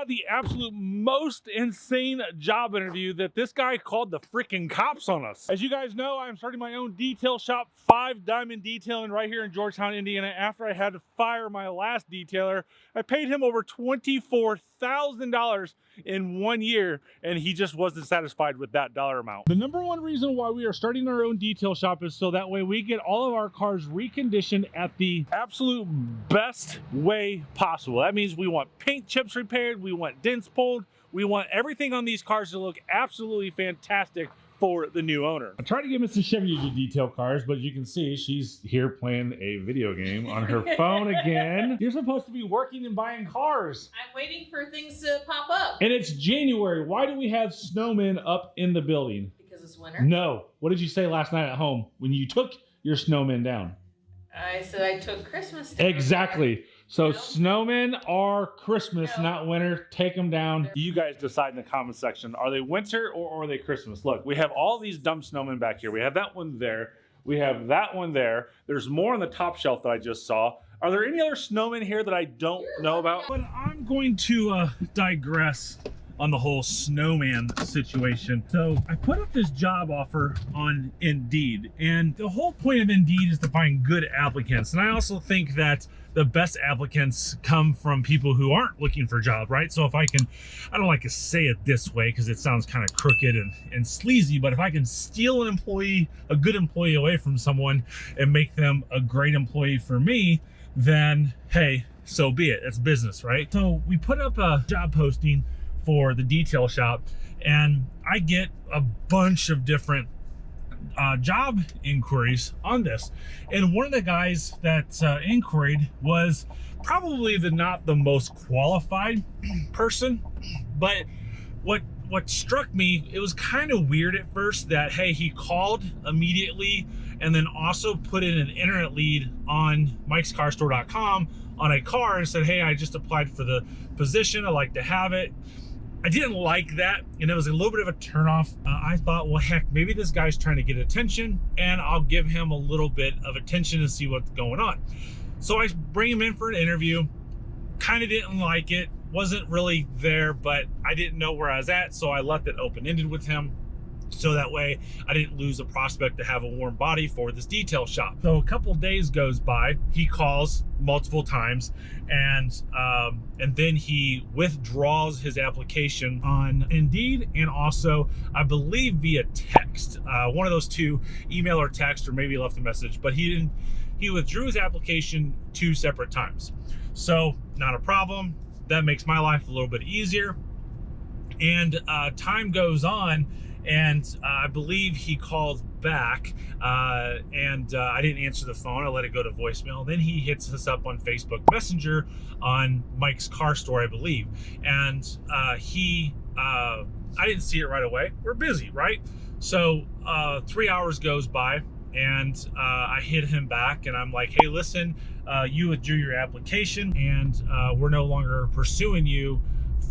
got the absolute most insane job interview that this guy called the freaking cops on us. As you guys know, I'm starting my own detail shop, 5 Diamond Detailing, right here in Georgetown, Indiana. After I had to fire my last detailer, I paid him over $24,000 in 1 year, and he just wasn't satisfied with that dollar amount. The number one reason why we are starting our own detail shop is so that way we get all of our cars reconditioned at the absolute best way possible. That means we want paint chips repaired, we want dents pulled, we want everything on these cars to look absolutely fantastic for the new owner. I tried to get Mrs. Chevy to detail cars, but you can see she's here playing a video game on her phone again. You're supposed to be working and buying cars. I'm waiting for things to pop up. And it's January. Why do we have snowmen up in the building? Because it's winter? No. What did you say last night at home when you took your snowmen down? I said I took Christmas down. Exactly. So No. Snowmen are Christmas, No. not winter. Take them down. You guys decide in the comment section. Are they winter or are they Christmas? Look, we have all these dumb snowmen back here. We have that one there. We have that one there. There's more on the top shelf that I just saw. Are there any other snowmen here that I don't know about? But I'm going to digress on the whole snowman situation. So I put up this job offer on Indeed, and the whole point of Indeed is to find good applicants. And I also think that the best applicants come from people who aren't looking for jobs, right? So if I can, I don't like to say it this way because it sounds kind of crooked and sleazy, but if I can steal an employee, a good employee away from someone and make them a great employee for me, then hey, so be it. It's business, right? So we put up a job posting for the detail shop, and I get a bunch of different job inquiries on this. And one of the guys that inquired was probably not the most qualified person, but what struck me, it was kind of weird at first that, hey, he called immediately and then also put in an internet lead on mikescarstore.com on a car and said, hey, I just applied for the position, I'd like to have it. I didn't like that, and it was a little bit of a turnoff. I thought, well, heck, maybe this guy's trying to get attention, and I'll give him a little bit of attention to see what's going on. So I bring him in for an interview. Kind of didn't like it, wasn't really there, but I didn't know where I was at, so I left it open-ended with him. So that way I didn't lose a prospect to have a warm body for this detail shop. So a couple days goes by, he calls multiple times, and then he withdraws his application on Indeed, and also I believe via text, one of those two, email or text, or maybe he left a message, but he withdrew his application 2 separate times. So not a problem. That makes my life a little bit easier. And time goes on, and I believe he called back, and I didn't answer the phone. I let it go to voicemail. Then he hits us up on Facebook Messenger on Mike's Car Store, I believe. And I didn't see it right away. We're busy, right? So 3 hours goes by, and I hit him back, and I'm like, hey, listen, you withdrew your application, and we're no longer pursuing you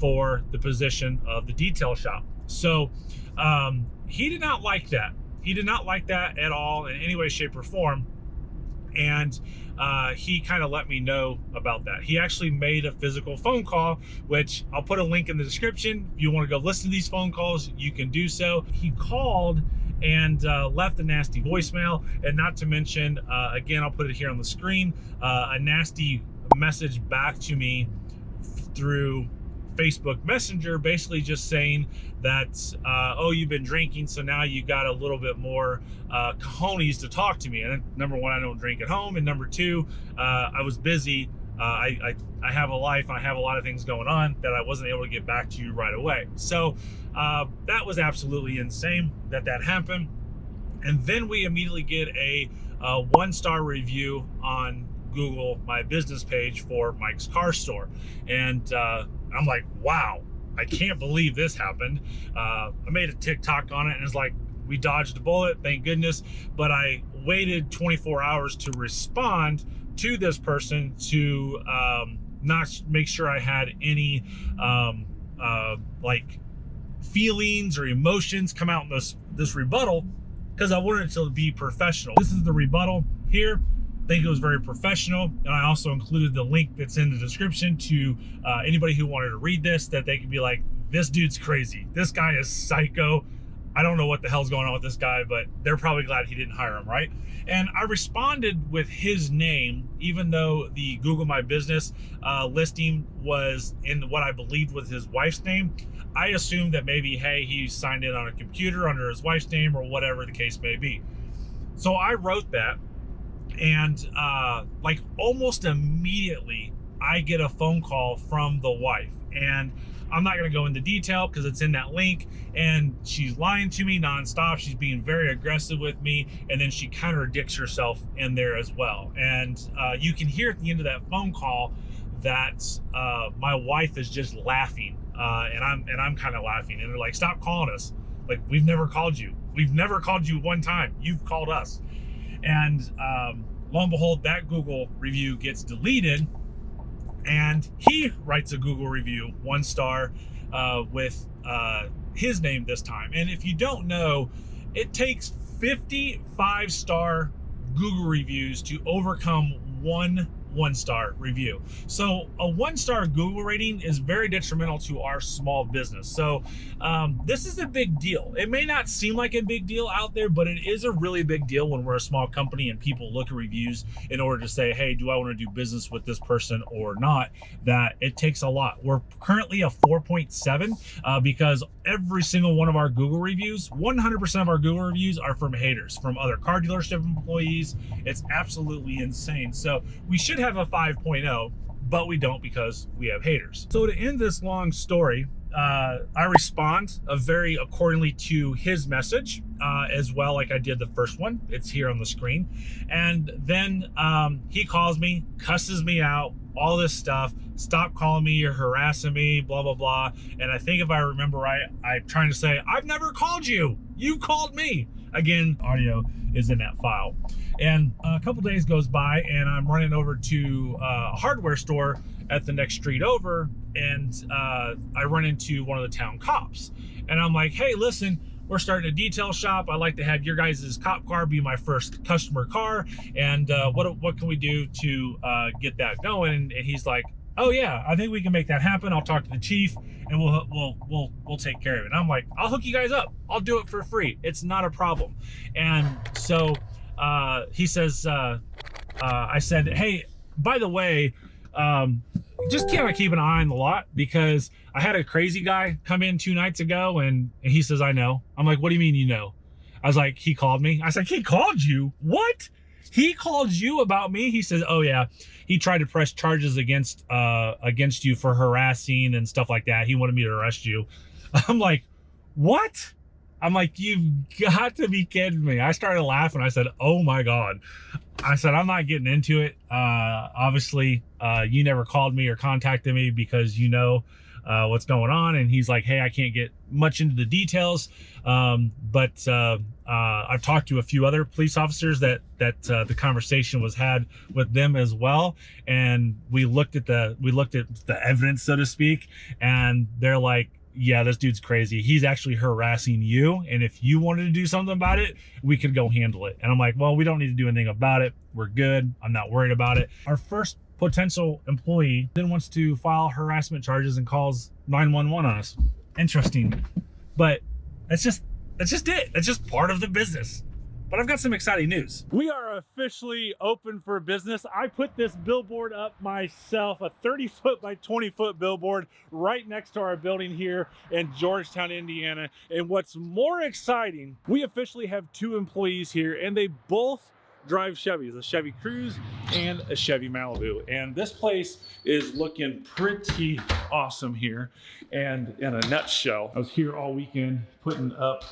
for the position of the detail shop. So he did not like that. He did not like that at all in any way, shape, or form. And he kind of let me know about that. He actually made a physical phone call, which I'll put a link in the description. If you want to go listen to these phone calls, you can do so. He called and left a nasty voicemail, and not to mention, again, I'll put it here on the screen, a nasty message back to me through Facebook Messenger, basically just saying that, oh, you've been drinking, so now you got a little bit more cojones to talk to me. And number one, I don't drink at home, and number two, I was busy. I have a life, I have a lot of things going on that I wasn't able to get back to you right away. So that was absolutely insane that happened. And then we immediately get a 1-star review on Google, my business page for Mike's Car Store. And I'm like, wow, I can't believe this happened. I made a TikTok on it, and it's like, we dodged a bullet, thank goodness. But I waited 24 hours to respond to this person to not make sure I had any like feelings or emotions come out in this rebuttal, because I wanted it to be professional. This is the rebuttal here. think it was very professional. And I also included the link that's in the description to anybody who wanted to read this, that they could be like, this dude's crazy. This guy is psycho. I don't know what the hell's going on with this guy, but they're probably glad he didn't hire him, right? And I responded with his name, even though the Google My Business listing was in what I believed was his wife's name. I assumed that maybe, hey, he signed in on a computer under his wife's name or whatever the case may be. So I wrote that, and like almost immediately, I get a phone call from the wife. And I'm not going to go into detail because it's in that link, and she's lying to me nonstop. She's being very aggressive with me, and then she contradicts herself in there as well. And you can hear at the end of that phone call that my wife is just laughing, and I'm kind of laughing, and they're like, "Stop calling us! Like, we've never called you. We've never called you one time. You've called us." And lo and behold, that Google review gets deleted. And he writes a Google review, 1 star, with his name this time. And if you don't know, it takes 55-star Google reviews to overcome one 1-star review. So a 1-star Google rating is very detrimental to our small business. So this is a big deal. It may not seem like a big deal out there, but it is a really big deal when we're a small company and people look at reviews in order to say, hey, do I want to do business with this person or not? That it takes a lot. We're currently a 4.7 because every single one of our Google reviews, 100% of our Google reviews are from haters, from other car dealership employees. It's absolutely insane. So we should have a 5.0, but we don't because we have haters. So to end this long story, I respond very accordingly to his message as well, like I did the first one. It's here on the screen. And then he calls me, cusses me out, all this stuff. Stop calling me, you're harassing me, blah, blah, blah. And I think if I remember right, I'm trying to say, I've never called you. You called me. Again, audio is in that file. And a couple days goes by and I'm running over to a hardware store at the next street over, and I run into one of the town cops. And I'm like, hey, listen, we're starting a detail shop. I'd like to have your guys' cop car be my first customer car. And what can we do to get that going? And he's like, oh yeah, I think we can make that happen. I'll talk to the chief and we'll take care of it. And I'm like, I'll hook you guys up. I'll do it for free. It's not a problem. And so he says, I said, hey, by the way, just kind of keep an eye on the lot, because I had a crazy guy come in 2 nights ago, and he says, I know. I'm like, what do you mean you know? I was like, he called me. I said, he called you? What? He called you about me? He says, oh yeah, he tried to press charges against you for harassing and stuff like that. He wanted me to arrest you. I'm like, what? I'm like, you've got to be kidding me. I started laughing. I said, oh my God. I said, I'm not getting into it. Obviously, you never called me or contacted me because you know what's going on. And he's like, hey, I can't get much into the details. But I've talked to a few other police officers that the conversation was had with them as well. And we looked at the evidence, so to speak. And they're like, yeah, this dude's crazy. He's actually harassing you. And if you wanted to do something about it, we could go handle it. And I'm like, well, we don't need to do anything about it. We're good. I'm not worried about it. Our first potential employee then wants to file harassment charges and calls 911 on us. Interesting. But that's just it. That's just part of the business. But I've got some exciting news. We are officially open for business. I put this billboard up myself, a 30-foot by 20-foot billboard right next to our building here in Georgetown, Indiana. And what's more exciting, we officially have 2 employees here, and they both drive Chevys, a Chevy Cruze and a Chevy Malibu. And this place is looking pretty awesome here. And in a nutshell, I was here all weekend putting up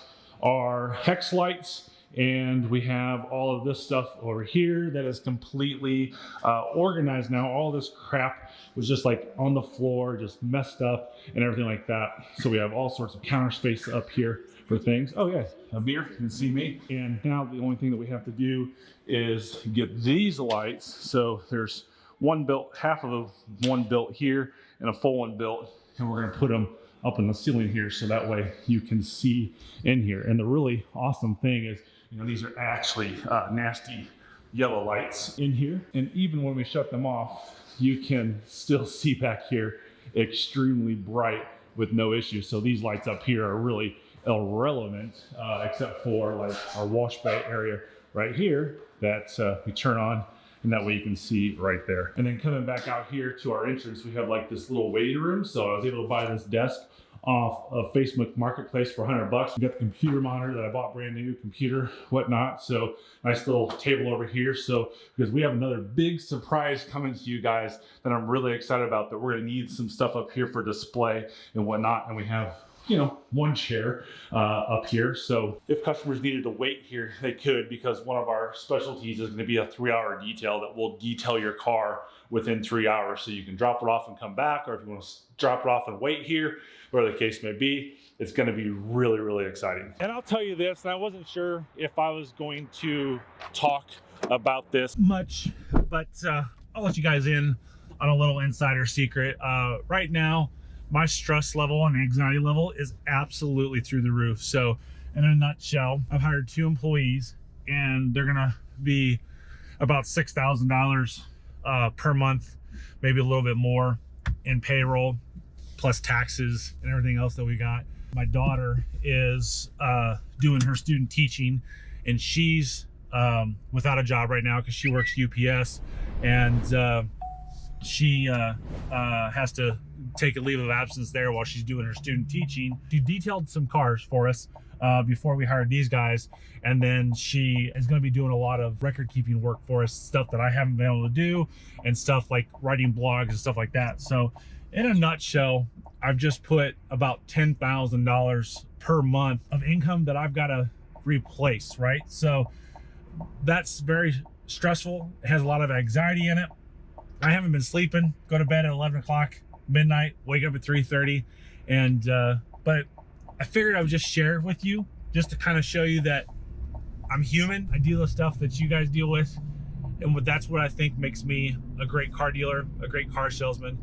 our hex lights, and we have all of this stuff over here that is completely organized now. All this crap was just like on the floor, just messed up and everything like that. So we have all sorts of counter space up here for things. Oh yeah, a beer, you can see me. And now the only thing that we have to do is get these lights. So there's one built, half of one built here and a full one built, and we're gonna put them up in the ceiling here so that way you can see in here. And the really awesome thing is, you know, these are actually nasty yellow lights in here. And even when we shut them off, you can still see back here extremely bright with no issue. So these lights up here are really irrelevant, except for like our wash bay area right here that we turn on, and that way you can see right there. And then coming back out here to our entrance, we have like this little waiting room. So I was able to buy this desk off of Facebook Marketplace for $100. We got the computer monitor that I bought, brand new computer, whatnot. So nice little table over here. So because we have another big surprise coming to you guys that I'm really excited about, that we're gonna need some stuff up here for display and whatnot. And we have, you know, one chair up here. So if customers needed to wait here, they could, because one of our specialties is gonna be a 3-hour detail that will detail your car within 3 hours. So you can drop it off and come back, or if you want to drop it off and wait here, whatever the case may be, it's going to be really, really exciting. And I'll tell you this, and I wasn't sure if I was going to talk about this much, but I'll let you guys in on a little insider secret. Right now, my stress level and anxiety level is absolutely through the roof. So in a nutshell, I've hired 2 employees, and they're going to be about $6,000 per month, maybe a little bit more in payroll, plus taxes and everything else that we got. My daughter is doing her student teaching, and she's without a job right now because she works UPS, and she has to take a leave of absence there while she's doing her student teaching. She detailed some cars for us before we hired these guys, and then she is going to be doing a lot of record keeping work for us, stuff that I haven't been able to do, and stuff like writing blogs and stuff like that. So in a nutshell, I've just put about $10,000 per month of income that I've got to replace, right? So that's very stressful. It has a lot of anxiety in it. I haven't been sleeping, go to bed at 11 o'clock midnight, wake up at 3:30, and but I figured I would just share it with you, just to kind of show you that I'm human. I deal with stuff that you guys deal with, and that's what I think makes me a great car dealer, a great car salesman,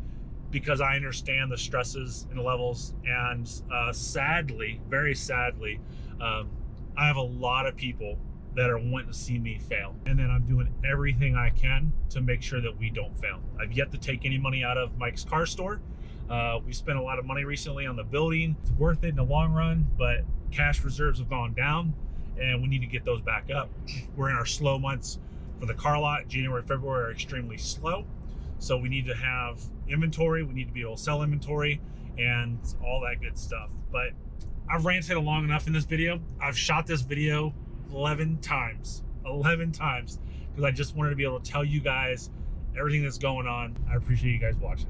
because I understand the stresses and levels. And sadly, very sadly, I have a lot of people that are wanting to see me fail, and then I'm doing everything I can to make sure that we don't fail. I've yet to take any money out of Mike's car store. We spent a lot of money recently on the building. It's worth it in the long run, but cash reserves have gone down, and we need to get those back up. We're in our slow months for the car lot. January, February are extremely slow. So we need to have inventory. We need to be able to sell inventory and all that good stuff. But I've ranted long enough in this video. I've shot this video 11 times, because I just wanted to be able to tell you guys everything that's going on. I appreciate you guys watching.